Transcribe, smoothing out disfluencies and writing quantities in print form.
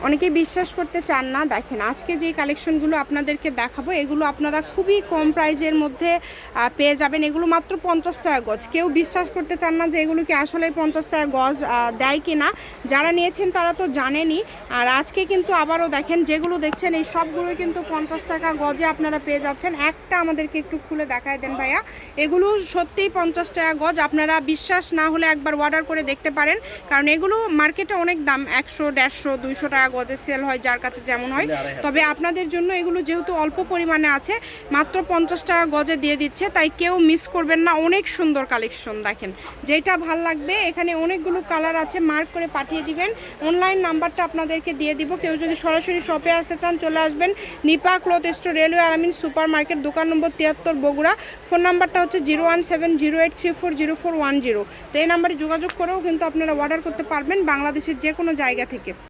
অনেকেই বিশ্বাস করতে চান না। দেখেন আজকে যে কালেকশনগুলো আপনাদেরকে দেখাবো এগুলো আপনারা খুবই কম প্রাইজের মধ্যে পেয়ে যাবেন। এগুলো মাত্র 50 টাকা গজ। কেউ বিশ্বাস করতে চান না যে এগুলো কি আসলে 50 টাকা গজ দেয় কি না। যারা নিয়েছেন তারা তো জানেনই। আর আজকে কিন্তু আবারও দেখেন যেগুলো দেখছেন এই সবগুলো কিন্তু 50 টাকা গজে আপনারা পেয়ে যাচ্ছেন। একটা আমাদেরকে একটু খুলে দেখায় দেন ভাইয়া। এগুলো সত্যিই 50 টাকা গজ। আপনারা বিশ্বাস না হলে একবার অর্ডার করে দেখতে পারেন, কারণ এগুলো মার্কেটে অনেক দাম, 100, 150, 200 টাকা গজে সেল হয়, যার কাছে যেমন হয়। তবে আপনাদের জন্য এগুলো যেহেতু অল্প পরিমাণে আছে, মাত্র 50 টাকা গজে দিয়ে দিচ্ছে, তাই কেউ মিস করবেন না। অনেক সুন্দর কালেকশন, দেখেন যেটা ভাল লাগবে। এখানে অনেকগুলো কালার আছে, মার্ক করে পাঠিয়ে দিবেন। অনলাইন নাম্বারটা আপনাদেরকে দিয়ে দিব। কেউ যদি সরাসরি শপে আসতে চান চলে আসবেন নিপা ক্লথ স্টোর, রেলওয়ে আলামিন সুপার মার্কেট, দোকান নম্বর 73, বগুড়া। ফোন নাম্বারটা হচ্ছে 01708340410। তো এই নাম্বারে যোগাযোগ করেও কিন্তু আপনারা অর্ডার করতে পারবেন বাংলাদেশের যে কোনো জায়গা থেকে।